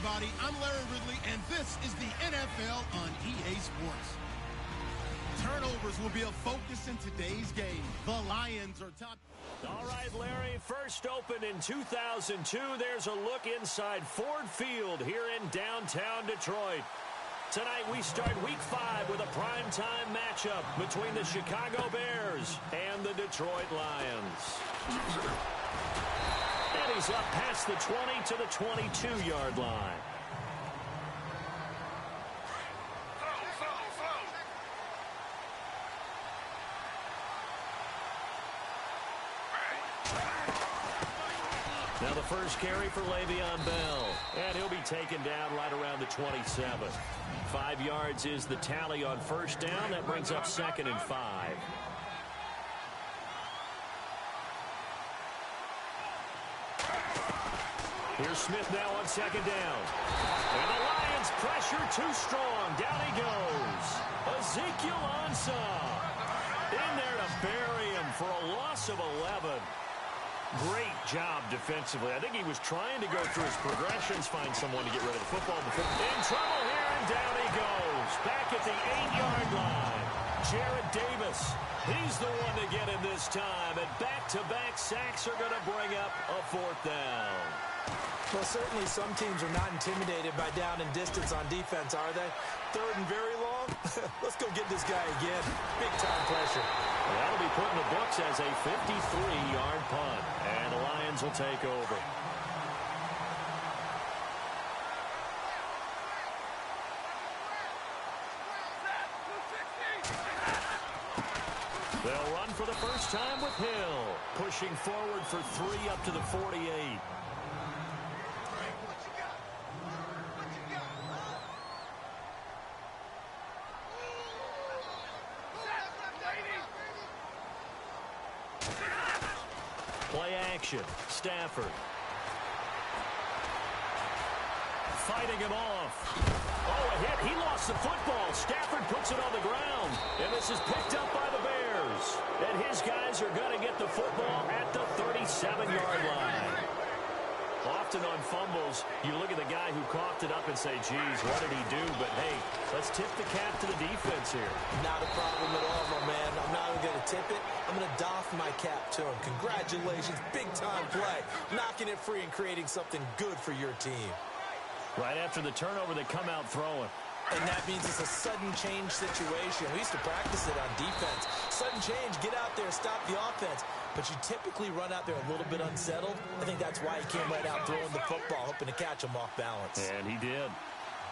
everybody. I'm Larry Ridley, and this is the NFL on EA Sports. Turnovers will be a focus in today's game. The Lions are top. All right, Larry, first opened in 2002. There's a look inside Ford Field here in downtown Detroit. Tonight we start Week 5 with a primetime matchup between the Chicago Bears and the Detroit Lions. And he's up past the 20 to the 22-yard line. Now the first carry for Le'Veon Bell, and he'll be taken down right around the 27. 5 yards is the tally on first down. That brings up 2nd and 5. Here's Smith now on 2nd down. And the Lions pressure too strong. Down he goes. Ezekiel Ansah in there to bury him for a loss of 11. Great job defensively. I think he was trying to go through his progressions, find someone to get rid of the football. In trouble here, and down he goes. Back at the 8-yard line. Jarrett Davis, he's the one to get him this time. And back-to-back sacks are going to bring up a 4th down. Well, certainly some teams are not intimidated by down and distance on defense, are they? 3rd and very long? Let's go get this guy again. Big-time pressure. Well, that'll be put in the books as a 53-yard punt. And the Lions will take over. They'll run for the first time with Hill. Pushing forward for 3 up to the 48. Play action. Stafford. Fighting him off. Oh, a hit. He lost the football. Stafford puts it on the ground. And this is picked up by the Bears. And his guys are going to get the football at the 37-yard line. Often on fumbles, you look at the guy who coughed it up and say, geez, what did he do? But, hey, let's tip the cap to the defense here. Not a problem at all, my man. I'm not even going to tip it. I'm going to doff my cap to him. Congratulations. Big-time play. Knocking it free and creating something good for your team. Right after the turnover, they come out throwing. And that means it's a sudden change situation. We used to practice it on defense. Sudden change, get out there, stop the offense. But you typically run out there a little bit unsettled. I think that's why he came right out throwing the football, hoping to catch him off balance. And he did.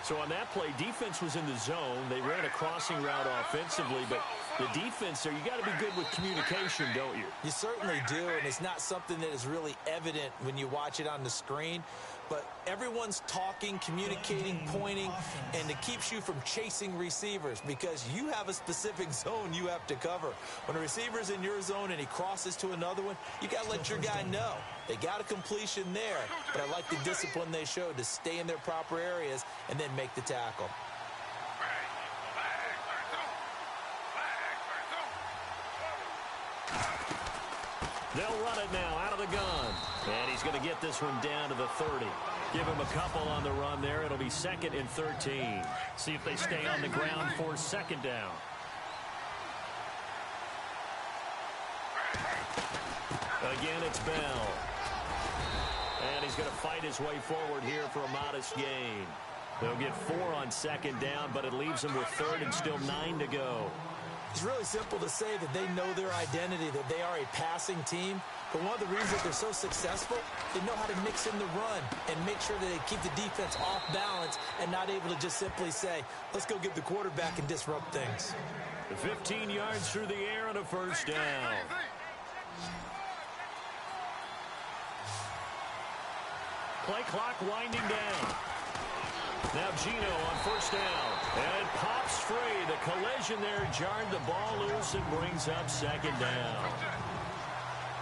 So on that play, defense was in the zone. They ran a crossing route offensively, but the defense there, you got to be good with communication, don't you? You certainly do, and it's not something that is really evident when you watch it on the screen. But everyone's talking, communicating, pointing, and it keeps you from chasing receivers because you have a specific zone you have to cover. When a receiver's in your zone and he crosses to another one, you got to let your guy know. They got a completion there, but I like the discipline they showed to stay in their proper areas and then make the tackle. They'll run it now out of the gun. And he's going to get this one down to the 30. Give him a couple on the run there. It'll be 2nd and 13. See if they stay on the ground for 2nd down. Again, it's Bell. And he's going to fight his way forward here for a modest gain. They'll get 4 on 2nd down, but it leaves them with 3rd and still 9 to go. It's really simple to say that they know their identity, that they are a passing team. But one of the reasons that they're so successful, they know how to mix in the run and make sure that they keep the defense off balance and not able to just simply say, let's go get the quarterback and disrupt things. 15 yards through the air and a first down. Play clock winding down. Now Gino on first down. And it pops free. The collision there jarred the ball loose and brings up 2nd down.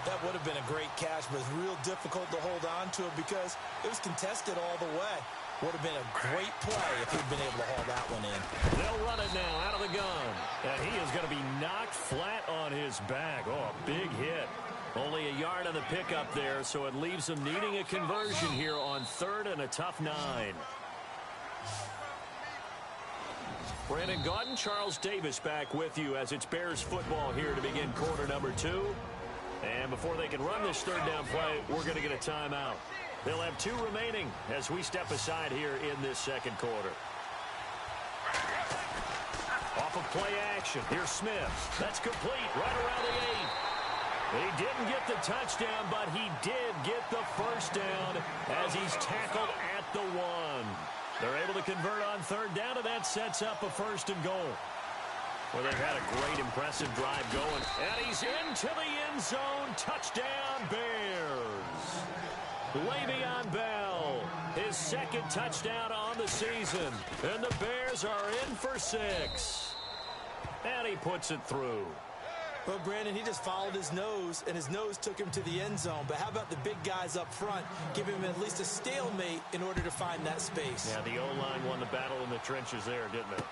That would have been a great catch, but it's real difficult to hold on to it because it was contested all the way. Would have been a great play if he'd been able to haul that one in. They'll run it now out of the gun. And he is going to be knocked flat on his back. Oh, a big hit. Only a yard on the pickup there, so it leaves them needing a conversion here on 3rd and a tough 9. Brandon Gaudin, Charles Davis back with you as it's Bears football here to begin quarter number 2. And before they can run this third down play, we're going to get a timeout. They'll have 2 remaining as we step aside here in this second quarter. Off of play action, here's Smith. That's complete right around the 8. He didn't get the touchdown, but he did get the first down as he's tackled at the 1. They're able to convert on third down, and that sets up a first and goal. Well, they've had a great, impressive drive going. And he's into the end zone. Touchdown, Bears. Le'Veon Bell, his second touchdown on the season. And the Bears are in for 6. And he puts it through. Well, Brandon, he just followed his nose, and his nose took him to the end zone. But how about the big guys up front, giving him at least a stalemate in order to find that space? Yeah, the O-line won the battle in the trenches there, didn't it?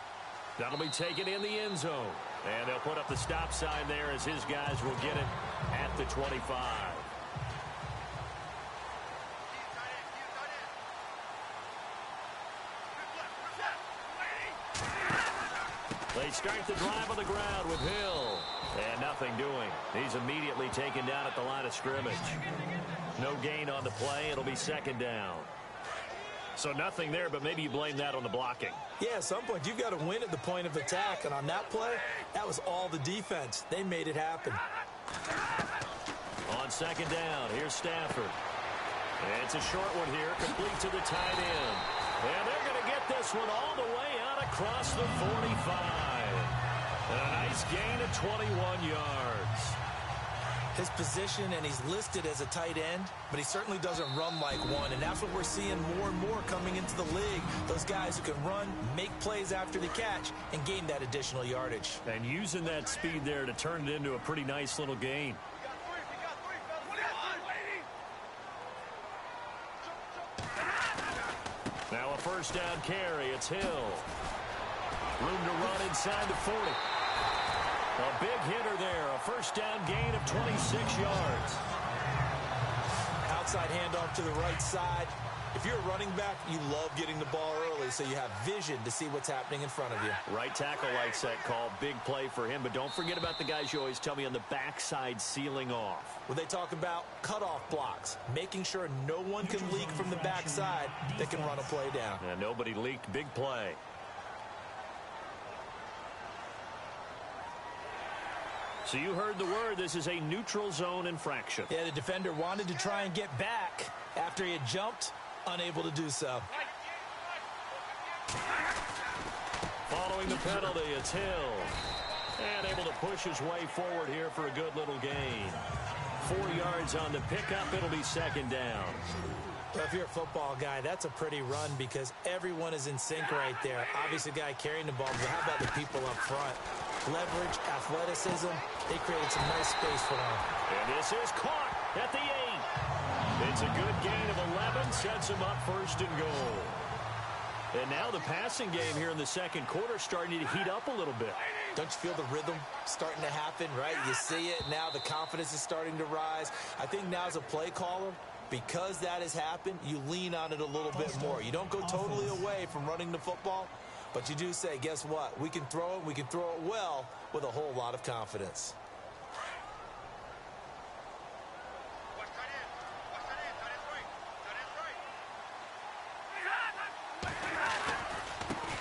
That'll be taken in the end zone. And they'll put up the stop sign there as his guys will get it at the 25. They start the drive on the ground with Hill. And nothing doing. He's immediately taken down at the line of scrimmage. No gain on the play. It'll be second down. So nothing there, but maybe you blame that on the blocking. Yeah, at some point you've got to win at the point of attack. And on that play, that was all the defense. They made it happen. On second down, here's Stafford. And it's a short one here, complete to the tight end. And they're going to get this one all the way out across the 45. And a nice gain of 21 yards. His position, and he's listed as a tight end, but he certainly doesn't run like one. And that's what we're seeing more and more coming into the league. Those guys who can run, make plays after the catch, and gain that additional yardage. And using that speed there to turn it into a pretty nice little gain. Now a first down carry. It's Hill. Room to run inside the 40. A big hitter there. A first down gain of 26 yards. Outside handoff to the right side. If you're a running back, you love getting the ball early so you have vision to see what's happening in front of you. Right tackle likes that call. Big play for him. But don't forget about the guys you always tell me on the backside sealing off. Well, they talk about cutoff blocks, making sure no one can leak from the backside that can run a play down. And nobody leaked. Big play. So you heard the word. This is a neutral zone infraction. Yeah, the defender wanted to try and get back after he had jumped, unable to do so. Following the penalty, it's Hill. And able to push his way forward here for a good little gain. 4 yards on the pickup. It'll be second down. Well, if you're a football guy, that's a pretty run because everyone is in sync right there. Obviously, the guy carrying the ball, but how about the people up front? Leverage, athleticism, they created some nice space for him. And this is caught at the 8. It's a good gain of 11, sets him up first and goal. And now the passing game here in the second quarter starting to heat up a little bit. Don't you feel the rhythm starting to happen, right? You see it, now the confidence is starting to rise. I think now as a play caller, because that has happened, you lean on it a little bit more. You don't go totally away from running the football, but you do say, guess what? We can throw it well with a whole lot of confidence.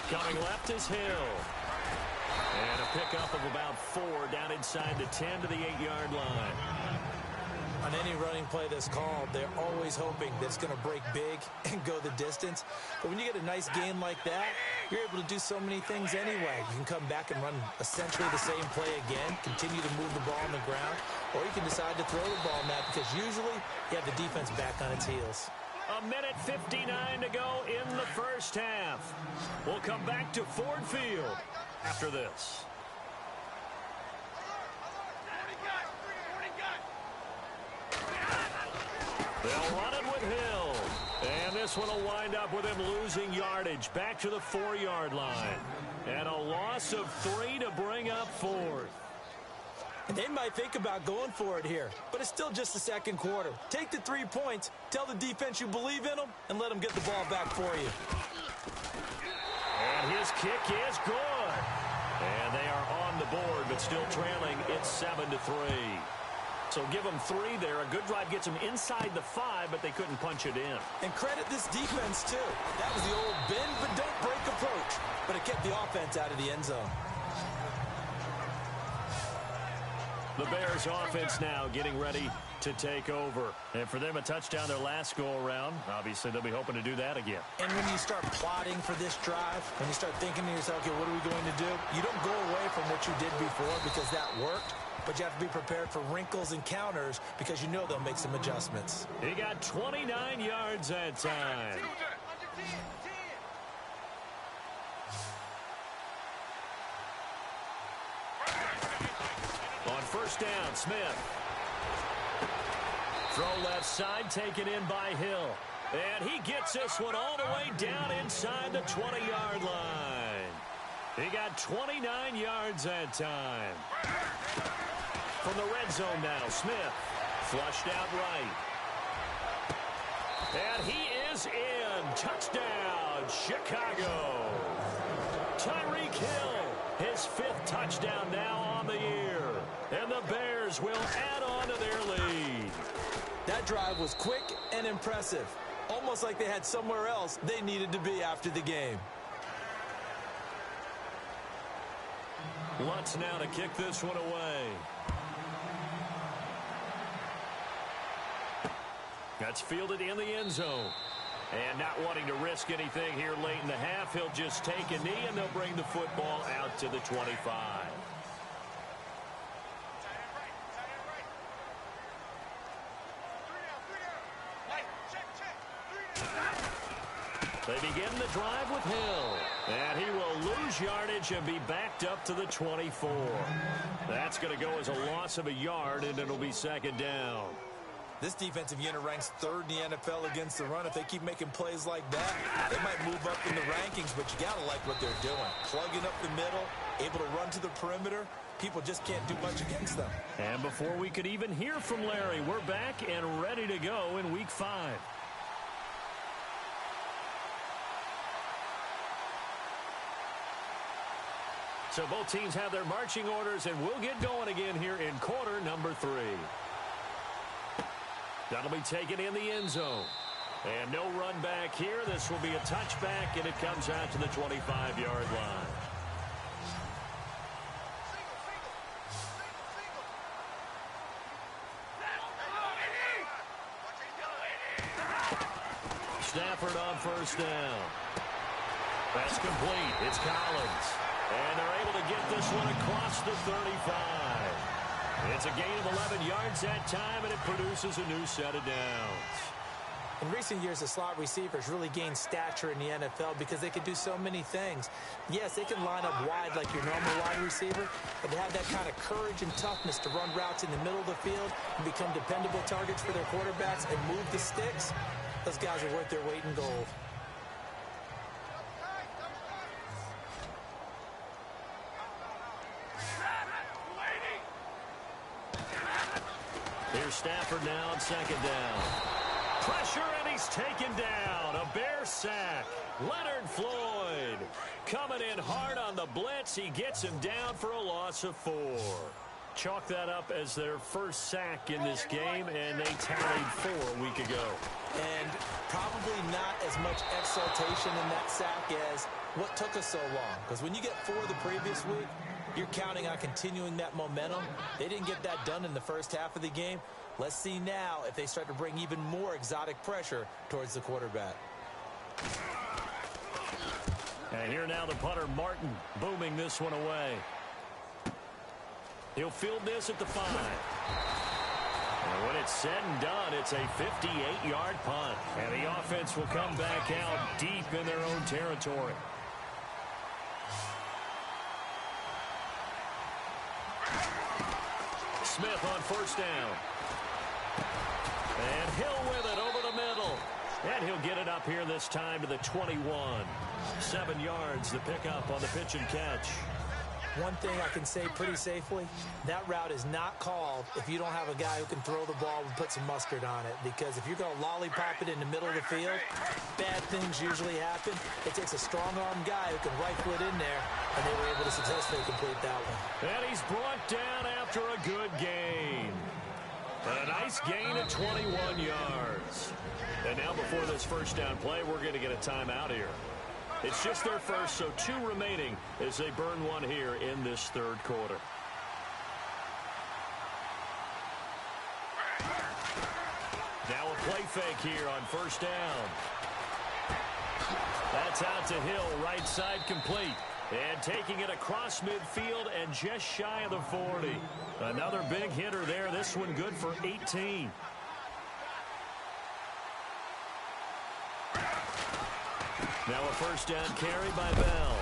Coming left is Hill. And a pickup of about 4 down inside the 10 to the 8-yard line. On any running play that's called, they're always hoping that it's going to break big and go the distance. But when you get a nice game like that, you're able to do so many things anyway. You can come back and run essentially the same play again, continue to move the ball on the ground, or you can decide to throw the ball in that because usually you have the defense back on its heels. A minute 59 to go in the first half. We'll come back to Ford Field after this. They'll run it with Hill. And this one will wind up with him losing yardage back to the 4-yard line. And a loss of 3 to bring up fourth. They might think about going for it here, but it's still just the second quarter. Take the 3 points, tell the defense you believe in them, and let them get the ball back for you. This kick is good. And they are on the board, but still trailing. It's 7-3. So give them 3 there. A good drive gets them inside the 5, but they couldn't punch it in. And credit this defense, too. That was the old bend but don't break approach. But it kept the offense out of the end zone. The Bears offense now getting ready to take over. And for them, a touchdown their last go-around. Obviously, they'll be hoping to do that again. And when you start plotting for this drive, when you start thinking to yourself, okay, what are we going to do? You don't go away from what you did before because that worked. But you have to be prepared for wrinkles and counters because you know they'll make some adjustments. He got 29 yards that time. On first down, Smith. Throw left side, taken in by Hill. And he gets this one all the way down inside the 20-yard line. He got 29 yards that time. From the red zone now, Smith. Flushed out right. And he is in. Touchdown, Chicago. Tyreek Hill, his 5th touchdown now on the year. And the Bears will add on to their lead. That drive was quick and impressive. Almost like they had somewhere else they needed to be after the game. Lutz now to kick this one away. That's fielded in the end zone. And not wanting to risk anything here late in the half, he'll just take a knee and they'll bring the football out to the 25. They begin the drive with Hill. And he will lose yardage and be backed up to the 24. That's going to go as a loss of a yard, and it'll be second down. This defensive unit ranks 3rd in the NFL against the run. If they keep making plays like that, they might move up in the rankings, but you got to like what they're doing. Plugging up the middle, able to run to the perimeter. People just can't do much against them. And before we could even hear from Larry, we're back and ready to go in Week 5. So both teams have their marching orders, and we'll get going again here in quarter number 3. That'll be taken in the end zone. And no run back here. This will be a touchback, and it comes out to the 25-yard line. Stafford on first down. That's complete. It's Collins. And they're able to get this one across the 35. It's a gain of 11 yards that time, and it produces a new set of downs. In recent years, the slot receivers really gained stature in the NFL because they can do so many things. Yes, they can line up wide like your normal wide receiver, but they have that kind of courage and toughness to run routes in the middle of the field and become dependable targets for their quarterbacks and move the sticks. Those guys are worth their weight in gold. Here's Stafford now on second down. Pressure, and he's taken down. A Bear sack. Leonard Floyd coming in hard on the blitz. He gets him down for a loss of 4. Chalk that up as their first sack in this game, and they tallied 4 a week ago. And probably not as much exultation in that sack as what took us so long. Because when you get 4 the previous week, you're counting on continuing that momentum. They didn't get that done in the first half of the game. Let's see now if they start to bring even more exotic pressure towards the quarterback. And here now the punter, Martin, booming this one away. He'll field this at the 5. And when it's said and done, it's a 58-yard punt. And the offense will come back out deep in their own territory. Smith on first down. And Hill with it over the middle. And he'll get it up here this time to the 21. 7 yards, the pickup on the pitch and catch. One thing I can say pretty safely, that route is not called if you don't have a guy who can throw the ball and put some mustard on it. Because if you're going to lollipop it in the middle of the field, bad things usually happen. It takes a strong-arm guy who can rifle it in there, and they were able to successfully complete that one. And he's brought down after a good gain. A nice gain of 21 yards. And now before this first down play, we're going to get a timeout here. It's just their first, so 2 remaining as they burn one here in this third quarter. Now a play fake here on first down. That's out to Hill, right side complete. And taking it across midfield and just shy of the 40. Another big hitter there. This one good for 18. Now a first down carry by Bell.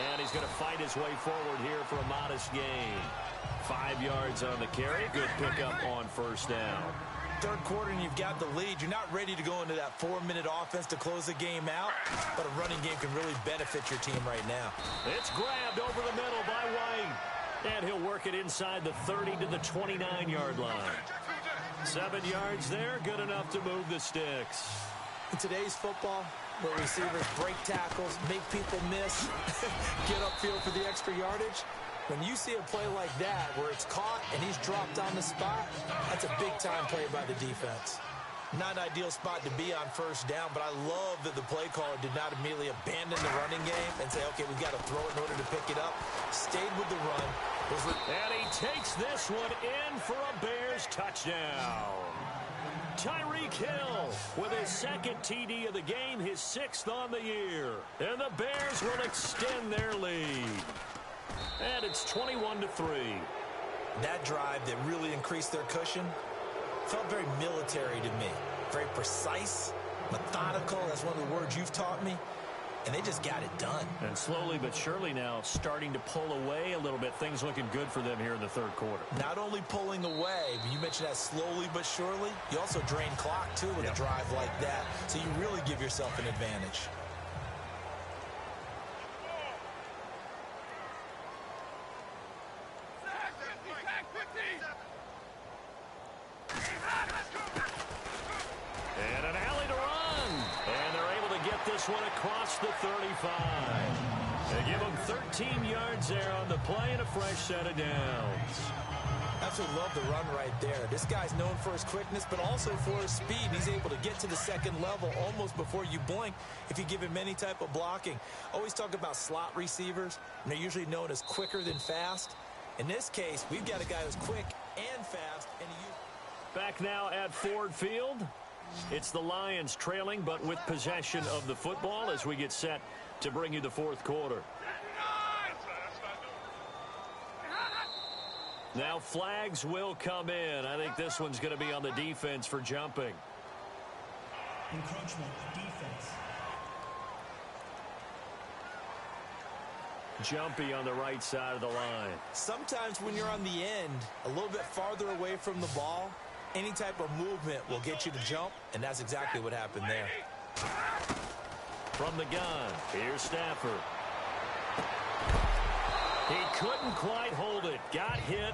And he's going to fight his way forward here for a modest gain. 5 yards on the carry. Good pickup on first down. Third quarter and you've got the lead. You're not ready to go into that 4-minute offense to close the game out, but a running game can really benefit your team right now. It's grabbed over the middle by White. And he'll work it inside the 30 to the 29-yard line. 7 yards there, good enough to move the sticks. In today's football, where receivers break tackles, make people miss, get upfield for the extra yardage, when you see a play like that where it's caught and he's dropped on the spot, that's a big-time play by the defense. Not an ideal spot to be on first down, but I love that the play caller did not immediately abandon the running game and say, okay, we've got to throw it in order to pick it up. Stayed with the run. And he takes this one in for a Bears touchdown. Tyreek Hill with his second TD of the game, his 6th on the year. And the Bears will extend their lead. And it's 21-3. That drive that really increased their cushion felt very military to me. Very precise, methodical. That's one of the words you've taught me. And they just got it done. And slowly but surely now starting to pull away a little bit. Things looking good for them here in the third quarter. Not only pulling away, but you mentioned that slowly but surely. You also drain clock, too, with a drive like that. So you really give yourself an advantage. And an alley to run. And they're able to get this one across the 35. They give them 13 yards there on the play and a fresh set of downs. Absolutely love the run right there. This guy's known for his quickness, but also for his speed. He's able to get to the second level almost before you blink if you give him any type of blocking. Always talk about slot receivers, and they're usually known as quicker than fast. In this case, we've got a guy who's quick and fast. And Back now at Ford Field. It's the Lions trailing, but with possession of the football as we get set to bring you the fourth quarter. Now flags will come in. I think this one's going to be on the defense for jumping. Encroachment, defense. Jumpy on the right side of the line. sometimes when you're on the end, a little bit farther away from the ball, any type of movement will get you to jump, and that's exactly what happened there. From the gun, here's Stafford. He couldn't quite hold it. Got hit.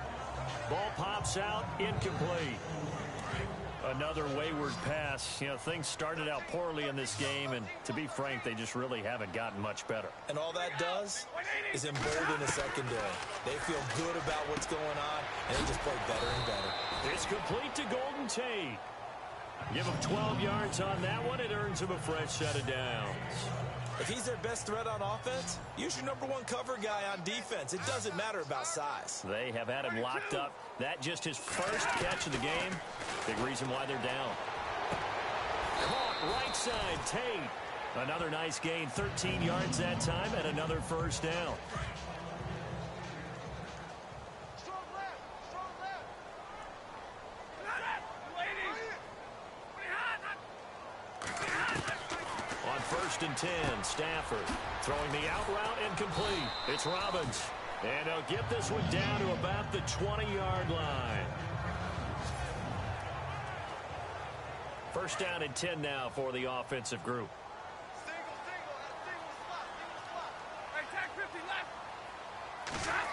Ball pops out, incomplete. Another wayward pass. You know, things started out poorly in this game, and to be frank, they just really haven't gotten much better. And all that does is embolden the secondary. They feel good about what's going on, and they just play better and better. It's complete to Golden Tate. Give him 12 yards on that one. It earns him a fresh set of downs. If he's their best threat on offense, use your number one cover guy on defense. It doesn't matter about size. They have had him locked up. That just his first catch of the game. Big reason why they're down. Caught right side, Tate. Another nice gain, 13 yards that time, and another first down. On 1st and 10, Stafford throwing the out route incomplete. It's Robbins. And they'll get this one down to about the 20-yard line. 1st down and 10 now for the offensive group. Single spot. Hey, tag 50 left.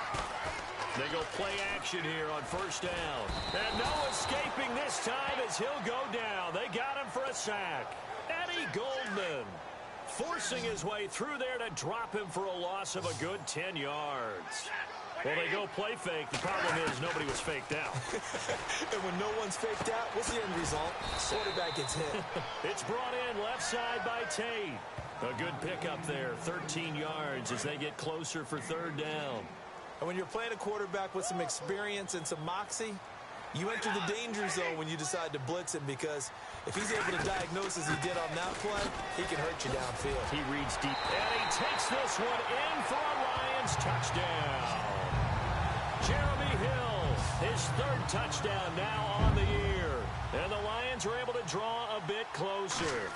go play action here on first down. And no escaping this time as he'll go down. They got him for a sack. Eddie Goldman forcing his way through there to drop him for a loss of a good 10 yards. Well, they go play fake. The problem is nobody was faked out. And when no one's faked out, what's the end result? Quarterback gets hit. It's brought in left side by Tate. A good pickup there, 13 yards as they get closer for third down. And when you're playing a quarterback with some experience and some moxie, you enter the danger zone when you decide to blitz him, because if he's able to diagnose as he did on that play, he can hurt you downfield. He reads deep, and he takes this one in for a Lions touchdown. Jeremy Hill, his third touchdown now on the year. And the Lions are able to draw a bit closer.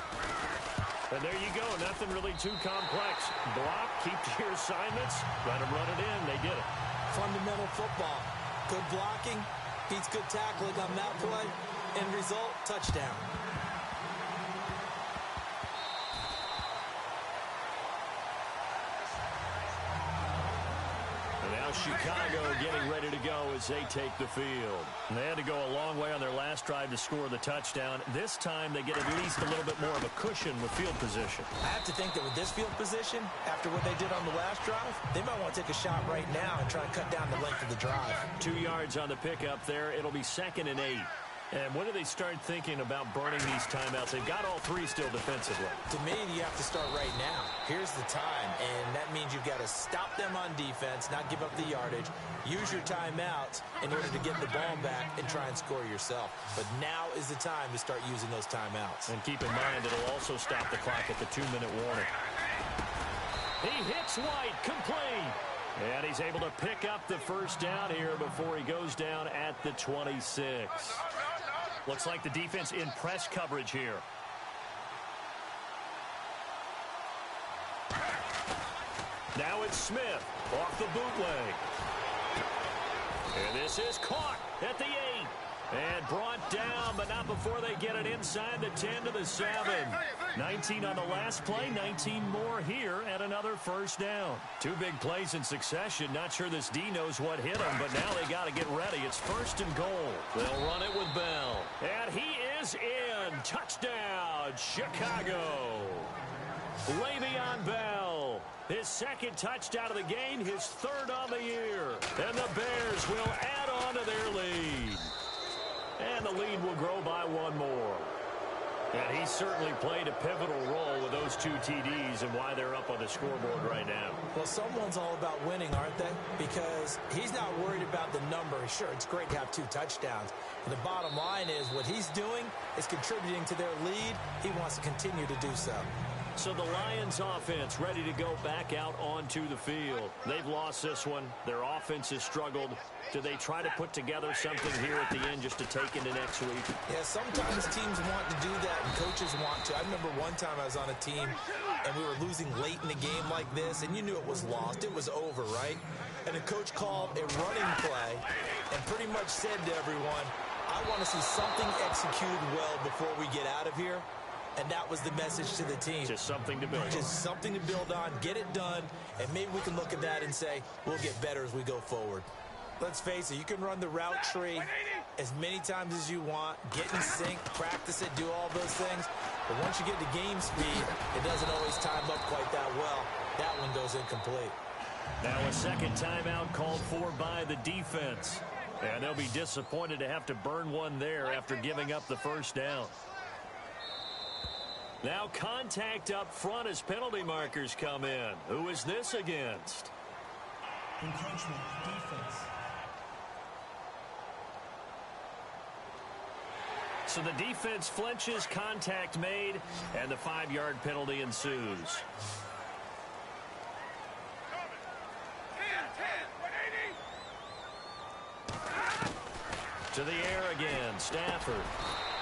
And there you go, nothing really too complex. Block, keep to your assignments, let them run it in. They did it. Fundamental football. Good blocking, beats good tackling on that play. End result, touchdown. And now Chicago getting ready to go as they take the field. And they had to go a long way on their last drive to score the touchdown. This time they get at least a little bit more of a cushion with field position. I have to think that with this field position, after what they did on the last drive, they might want to take a shot right now and try to cut down the length of the drive. 2 yards on the pickup there. It'll be 2nd and 8. And when do they start thinking about burning these timeouts? They've got all three still defensively. To me, you have to start right now. Here's the time, and that means you've got to stop them on defense, not give up the yardage, use your timeouts in order to get the ball back and try and score yourself. But now is the time to start using those timeouts. And keep in mind, it'll also stop the clock at the 2-minute warning. He hits White, complete. And he's able to pick up the first down here before he goes down at the 26. Looks like the defense in press coverage here. Now it's Smith off the bootleg. And this is caught at the 8. And brought down, but not before they get it inside the 10 to the 7. 19 on the last play, 19 more here, and another first down. 2 big plays in succession. Not sure this D knows what hit him, but now they got to get ready. It's 1st and goal. They'll run it with Bell. And he is in. Touchdown, Chicago. Le'Veon Bell. His 2nd touchdown of the game, his 3rd on the year. And the Bears will add on to their lead. And the lead will grow by 1 more. And he certainly played a pivotal role with those 2 TDs and why they're up on the scoreboard right now. Well, someone's all about winning, aren't they? Because he's not worried about the number. Sure, it's great to have 2 touchdowns. But the bottom line is what he's doing is contributing to their lead. He wants to continue to do so. So the Lions offense ready to go back out onto the field. They've lost this one. Their offense has struggled. Do they try to put together something here at the end just to take into next week? Yeah, sometimes teams want to do that and coaches want to. I remember one time I was on a team and we were losing late in the game like this, and you knew it was lost. It was over, right? And the coach called a running play and pretty much said to everyone, I want to see something executed well before we get out of here. And that was the message to the team. Just something to build on. Just something to build on, get it done, and maybe we can look at that and say, we'll get better as we go forward. Let's face it, you can run the route tree as many times as you want, get in sync, practice it, do all those things. But once you get to game speed, it doesn't always time up quite that well. That one goes incomplete. Now a 2nd timeout called for by the defense. And they'll be disappointed to have to burn one there after giving up the first down. Now contact up front as penalty markers come in. Who is this against? Encroachment, defense. So the defense flinches, contact made, and the 5-yard penalty ensues. To the air again, Stafford.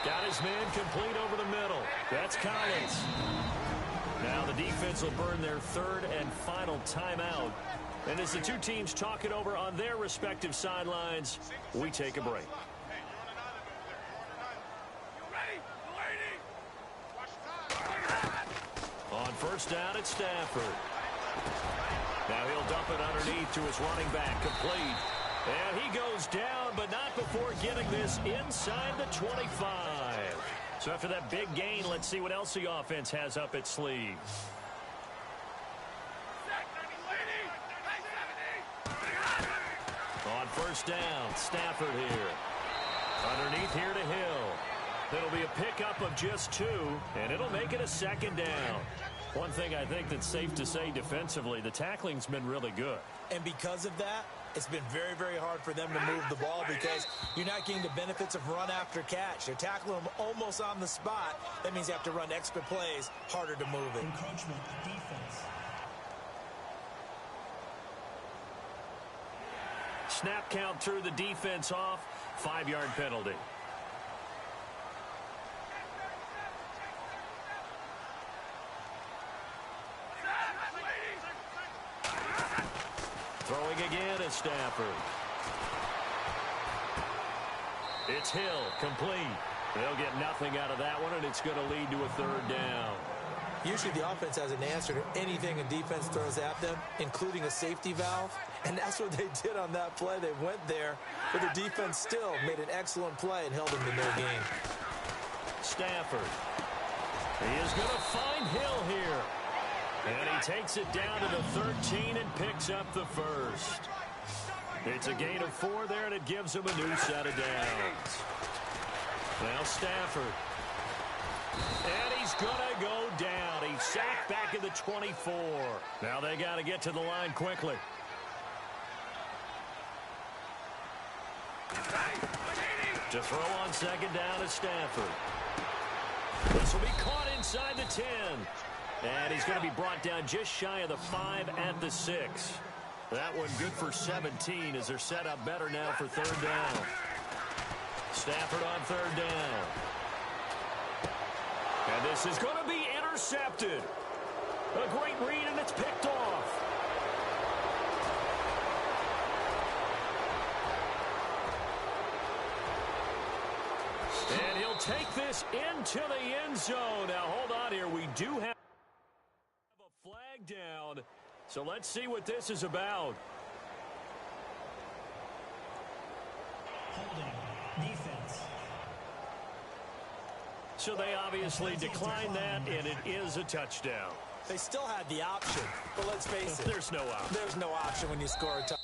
Got his man complete over the middle. That's Collins. Now the defense will burn their 3rd and final timeout. And as the 2 teams talk it over on their respective sidelines, we take a break. On first down, it's Stafford. Now he'll dump it underneath to his running back, complete. And he goes down, but not before getting this inside the 25. So after that big gain, let's see what else the offense has up its sleeve. On first down, Stafford here. Underneath here to Hill. It'll be a pickup of just 2, and it'll make it a second down. One thing I think that's safe to say defensively, the tackling's been really good. And because of that, it's been very, very hard for them to move the ball because you're not getting the benefits of run after catch. They're tackling them almost on the spot. That means you have to run extra plays, harder to move it. Encroachment defense. Snap count through the defense off. 5-yard penalty. Throwing again is Stafford. It's Hill, complete. They'll get nothing out of that one, and it's going to lead to a third down. Usually the offense has an answer to anything a defense throws at them, including a safety valve. And that's what they did on that play. They went there, but the defense still made an excellent play and held them to no gain. Stafford. He is going to find Hill here. And he takes it down to the 13 and picks up the first. It's a gain of 4 there, and it gives him a new set of downs. Now Stafford. And he's going to go down. He's sacked back at the 24. Now they got to get to the line quickly. To throw on second down is Stafford. This will be caught inside the 10. And he's going to be brought down just shy of the 5 at the 6. That one good for 17 as they're set up better now for third down. Stafford on third down. And this is going to be intercepted. A great read, and it's picked off. And he'll take this into the end zone. Now, hold on here. We do have a flag down. So let's see what this is about. Holding. Defense. So they obviously declined that, and it is a touchdown. They still had the option, but let's face it. There's no option. There's no option when you score a touchdown.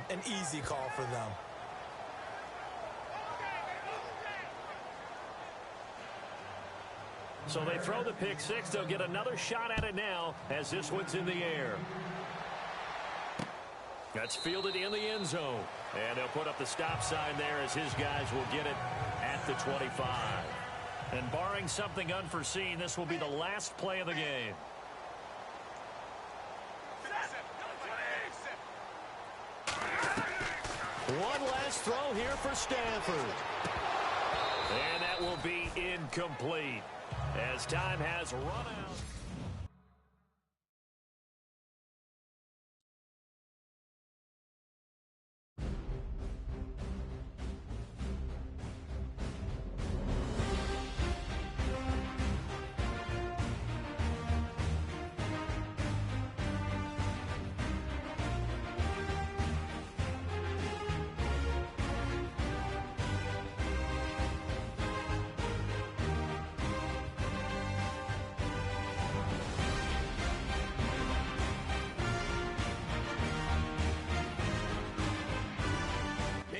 An easy call for them. So they throw the pick six. They'll get another shot at it now as this one's in the air. That's fielded in the end zone. And they'll put up the stop sign there as his guys will get it at the 25. And barring something unforeseen, this will be the last play of the game. One last throw here for Stanford. And that will be incomplete as time has run out.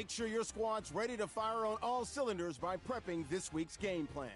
Make sure your squad's ready to fire on all cylinders by prepping this week's game plan.